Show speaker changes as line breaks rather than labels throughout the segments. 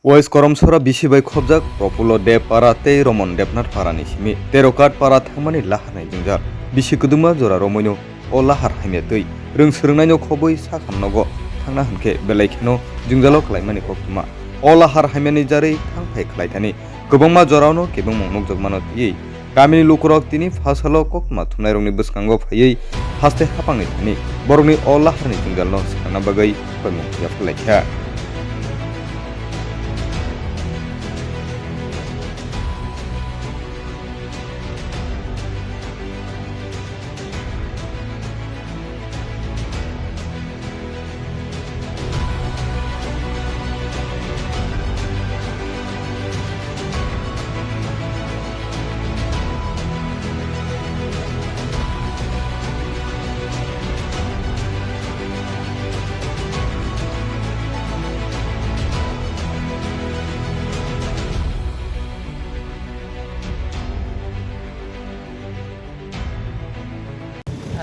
ওয়েস করমসরা বিসিবাই খবজাক প্রফুল্ল দেব পারাতে রমন দেবনাথ পারানি সিমি তেরকাট পারা থাंमानि लाहानाय जोंजार बिसि कुदुमा जरा रमैनो अ लाहार हाइमे दै रोंसोरोंनायनो खबै सा खामनगो थांना हनखे बेलायखेनो जोंजालो खालायमानि कक्तुमा अ लाहार हाइमेनि जारै थांफाय खालायथानि गोबांमा जरावनो केबं मंनक जगमानो तियै गामिनि लुकरक तिनि फासालो कक्तुमा थुनाय रंनि बसकांगो फायै हास्ते हापांनि थानि बरंनि अ लाहारनि जोंजालनो सिखांना बागै फोरमों या फलायखा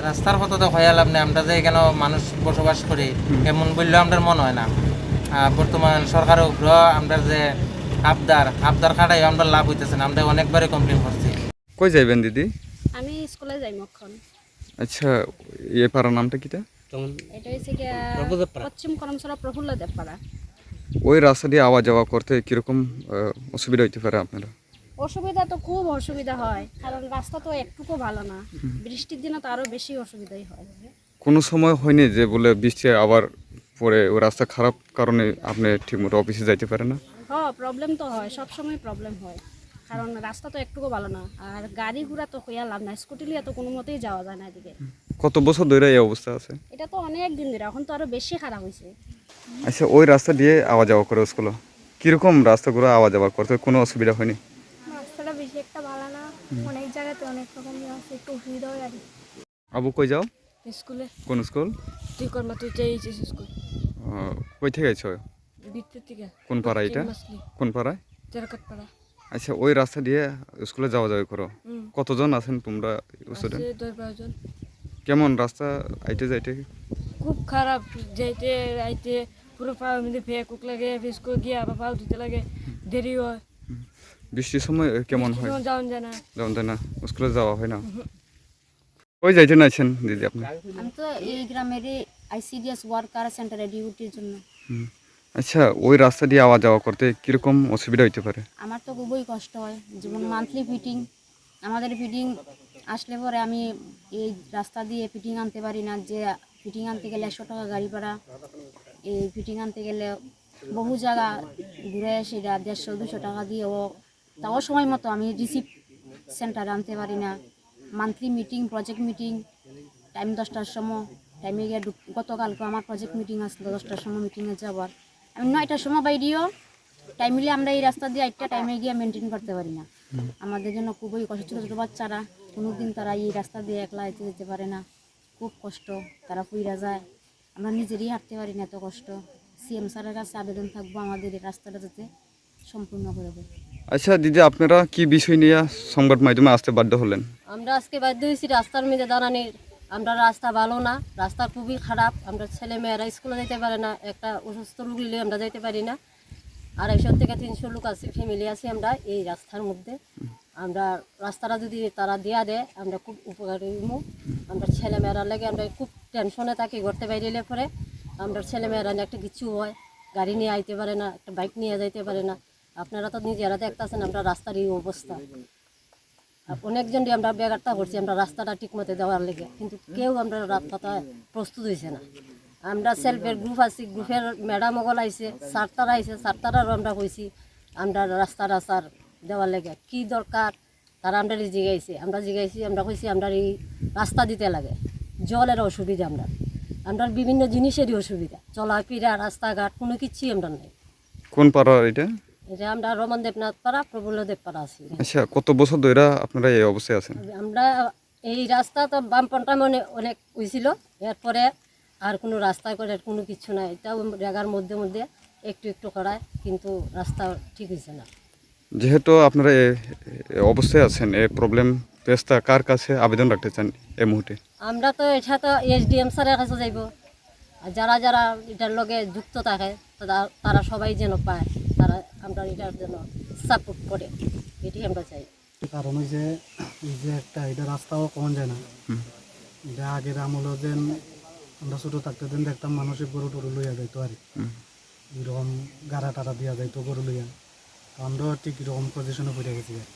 রাস্তার কথা তো হয়ালাম না, আমরা যে এখানে মানুষ বসবাস করি এমন বললেও আমাদের মনে হয় না। বর্তমান সরকারের উপর আমরা যে আবদার খাটাই আমরা লাভ হইতেছে না, আমরা অনেকবারই কমপ্লেন করছি।
কই যাইবেন দিদি?
আমি স্কুলে যাই মক্ষণ।
আচ্ছা, এ পাড়ার নামটা কিটা?
এটা হচ্ছে গিয়া পশ্চিম করমসরা প্রফুল্ল দেবপাড়া।
ওই রাস্তা দিয়ে আওয়া যাওয়া করতে কিরকম অসুবিধা হইতে পারে আপনারা?
অসুবিধা তো খুব অসুবিধা হয়, কারণ রাস্তা তো একটুকু ভালো না। বৃষ্টির দিনে তো আরো বেশি অসুবিধাই হয়।
কোনো সময় হয়নি যে বলে বৃষ্টি আবার পরে ওই রাস্তা খারাপ কারণে আপনি ঠিকমতো অফিসে যাইতে পারেন না?
হ্যাঁ, প্রবলেম তো হয়, সব সময় প্রবলেম হয়, কারণ রাস্তা তো একটুকু ভালো না। আর গাড়ি ঘোড়া তো হইয়া লাভ না, স্কুটি লিয়ে তো কোনো মতেই যাওয়া যায় না এদিকে।
কত বছর ধরে এই অবস্থা আছে?
এটা তো অনেক দিন ধরে, এখন তো আরো বেশি খারাপ হয়েছে।
আচ্ছা, ওই রাস্তা দিয়ে আওয়া যাওয়া করে স্কুলে কিরকম রাস্তাগুলো আওয়া যাওয়া করতে কোনো অসুবিধা হয়নি?
রাস্তাটা বেশি একটা ভালো না, অনেক জায়গাতে অনেক রকম আছে, একটু অসুবিধা হয় আর কি।
আবু কই যাও?
স্কুলে
কোন স্কুল?
তুই কর্মা তুই চাইছিস স্কুল
কই থেকে আইছো?
ভিতর থেকে।
কোন পাড়া এটা? কোন পাড়ায়?
তেরকাট পাড়া।
আচ্ছা, ওই রাস্তা দিয়ে স্কুলে যাওয়া যাওয়া করো। কতজন আছেন তোমরা স্টুডেন্ট?
10-12 জন।
কেমন রাস্তা আইতে যাইতে?
খুব খারাপ, যাইতে আইতে পুরো পা মধ্যে ফেকুক লাগে, স্কুল গিয়ে আবার পাও ধুতে লাগে, দেরি হয়।
বৃষ্টির সময় কেমন হয়?
যাওয়া যায় না।
যেমন তাই না, স্কুলে যাওয়া হয় না। কই যাইতে নাইছেন দিদি আপনি?
আমি তো এই গ্রামেরই আইসিডিএস ওয়ার্কার সেন্টারে ডিউটির জন্য।
আচ্ছা, ওই রাস্তা দিয়ে আওয়া যাওয়া করতে কিরকম অসুবিধা হইতে পারে?
আমার তো খুবই কষ্ট হয়, যেমন মান্থলি ফিটিং, আমাদের ফিটিং আসলে পরে আমি এই রাস্তা দিয়ে ফিটিং আনতে পারি না। যে ফিটিং আনতে গেলে 100 টাকা গাড়ি ভাড়া, এই ফিটিং আনতে গেলে বহু জায়গা ঘুরে সেটা 150-200 টাকা দিয়েও তাও সময় মতো আমি রিসিভ সেন্টারে আনতে পারি না। Monthly meeting, project meeting time 10টার সময় টাইমে গিয়ে গতকালকে আমার প্রজেক্ট মিটিং আসলো 10টার সময়, মিটিংয়ে যাবার আমি 9টার সময় বাইরেও টাইম মিলে আমরা এই রাস্তা দিয়ে একটা টাইমে গিয়ে মেনটেন করতে পারি না। আমাদের জন্য খুবই কষ্ট। ছোটো ছোটো বাচ্চারা কোনো দিন তারা এই রাস্তা দিয়ে একলা যেতে পারে না, খুব কষ্ট, তারা পুইরা যায়। আমরা নিজেরই হাঁটতে পারি না, এত কষ্ট। সিএম স্যারের কাছে আবেদন থাকবো আমাদের এই রাস্তাটা যাতে সম্পূর্ণ করে দেয়।
আচ্ছা দিদি, আপনারা কি বিষয় নিয়ে সংবাদ মাধ্যমে আসতে বাধ্য হলেন?
আমরা আজকে বাধ্য হয়েছি রাস্তার মধ্যে দাঁড়ানির। আমরা রাস্তা ভালো না, রাস্তা খুবই খারাপ। আমরা ছেলে মেয়েরা স্কুলে যেতে পারে না, একটা অসুস্থ রোগী নিয়ে আমরা যেতে পারি না। 250 থেকে 300 লোক আছে, ফ্যামিলি আছে আমরা এই রাস্তার মধ্যে। আমরা রাস্তাটা যদি তারা দেয়া দেয় আমরা খুব উপকারী হইব। আমরা ছেলে মেয়েরা লাগে আমরা খুব টেনশনে থাকি, ঘুরতে বাইরে পরে আমরা ছেলে মেয়েরা একটা কিছু হয়, গাড়ি নিয়ে আইতে পারে না, একটা বাইক নিয়ে যাইতে পারে না। আপনারা তো নিজেরা দেখতেছেন আমরা রাস্তার এই অবস্থা। অনেকজন আমরা বেগারটা করছি আমরা রাস্তাটা ঠিক মতো দেওয়ার লেগে, কিন্তু কেউ আমরা রাস্তাটা প্রস্তুত হয়েছে না। আমরা সেলফের গ্রুপ আছি, গ্রুপের ম্যাডাম ওগুলো আইসে, স্যারতারা আইসে, স্যারতারারও আমরা কইছি আমরা রাস্তাটা স্যার দেওয়ার লেগে কী দরকার তারা আমরা জিগাইছি। আমরা কইছি আমরা এই রাস্তা দিতে লাগে, জলের অসুবিধা, আমরা বিভিন্ন জিনিসেরই অসুবিধা, চলাফেরা রাস্তাঘাট কোনো কিছুই আমরা নেই।
কোন পাড়া এটা?
এটা আমরা রমন দেবনাথ পাড়া, প্রফুল্ল দেব পাড়া আছি।
আচ্ছা, কত বছর ধরে আপনারা এই অবস্থায় আছেন?
আমরা এই রাস্তা তো বামপন্থা অনেক হয়েছিল, এরপরে আর কোনো রাস্তা করে কোনো কিছু নাই। এটাও জায়গার মধ্যে মধ্যে একটু একটু করায়, কিন্তু রাস্তা ঠিক হয়েছে না।
যেহেতু আপনারা এই অবস্থায় আছেন, এই প্রবলেম পেস্তা কার কাছে আবেদন রাখতে চান এই মুহূর্তে?
আমরা তো এটা তো এসডিএম স্যারের কাছে যাইব, আর যারা যারা এটার লগে যুক্ত থাকে তারা সবাই যেন পায়, তারা আমরা এটার জন্য সাপোর্ট করে, এটি আমরা চাই।
কারণ ওই যে এই যে একটা এটা রাস্তাও কমন যায় না, এটা আগের আমলও যেন আমরা ছোটো থাকতে দিন দেখতাম মানুষের গরু টরু লইয়া যাইতো আর এরকম গাড়া টাড়া দিয়া যাইতো গরু লইয়া, তো আমরাও ঠিক এরকম পজিশনে পড়ে গেছি আর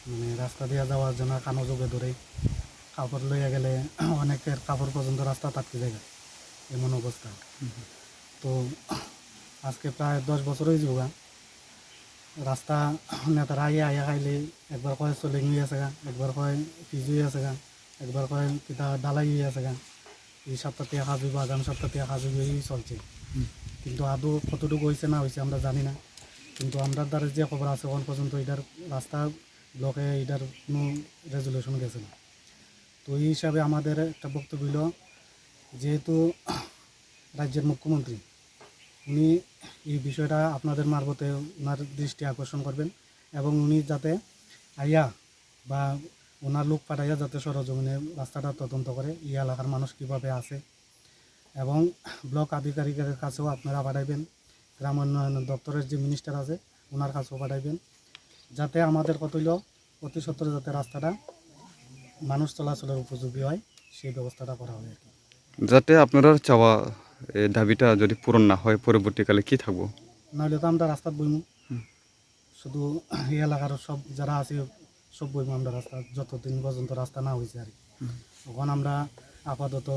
মানে রাস্তা দিয়া যাওয়ার জন্য কানো যোগে ধরে কাপড় লইয়া গেলে অনেকের কাপড় পর্যন্ত রাস্তা তাটকে যায় এমন অবস্থা। তো আজকে প্রায় 10 বছর হয়ে যাবো রাস্তা নেতারা আইয়া খাইলে একবার কয় চলে হয়ে আছে গা, একবার কয় পিজু হয়ে আছে গা, একবার কয় কিতা ডালাই হয়ে আছে গা, এই সপ্তাহ থেকে কাজ হইব, আগামী সপ্তাহ থেকে কাজ হইব, এই চলছে। কিন্তু আদৌ কতটুকু হয়েছে না হয়েছে আমরা জানি না, কিন্তু আমরা দ্বারা যে খবর আছে এখন পর্যন্ত এটার রাস্তা ব্লকে এটার কোনো রেজুলেশন গেছে না। তো এই হিসাবে আমাদের একটা বক্তব্য হইল, যেহেতু রাজ্যের মুখ্যমন্ত্রী উনি এই বিষয়টা আপনাদের মারফতে ওনার দৃষ্টি আকর্ষণ করবেন এবং উনি যাতে আইয়া বা ওনার লোক পাঠাইয়া যাতে সরজমিনে রাস্তাটা তদন্ত করে এই এলাকার মানুষ কীভাবে আছে, এবং ব্লক আধিকারিকের কাছেও আপনারা পাঠাইবেন, গ্রাম উন্নয়ন দপ্তরের যে মিনিস্টার আছে ওনার কাছেও পাঠাইবেন, যাতে আমাদের কত হইল অতি সত্তর যাতে রাস্তাটা মানুষ চলাচলের উপযোগী হয় সেই ব্যবস্থাটা করা হয় আর কি।
যাতে আপনারা চাওয়া দাবিটা যদি পূরণ না হয় পরবর্তীকালে কি থাকবো?
নাহলে তো আমরা রাস্তাত বইমু, শুধু এই এলাকার সব যারা আছে সব বইমু আমরা রাস্তা যতদিন পর্যন্ত রাস্তা না হয়েছে আর কি। তখন আমরা আপাতত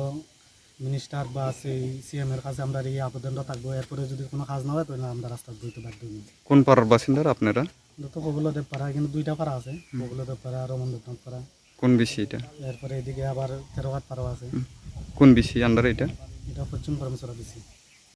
মিনিস্টার বা সেই সিএম এর কাছে আমরা এই আবেদনটা থাকবো, এরপরে যদি কোনো কাজ না হয় তাহলে আমরা রাস্তা বইতে বাধ্য হইব।
কোন পাড়ার বাসিন্দারা আপনারা?
তো কবুলদেব পাড়া, কিন্তু 2টা পাড়া আছে, কবুলদেব পাড়া, রমনদেবনাথ পাড়া,
কোন বিসি এটা?
এরপরে এদিকে আবার 13 পাড়াও আছে।
কোন বিসি আন্ডারে এটা?
এটা পশ্চিম পরমেশ্বরা দিছি।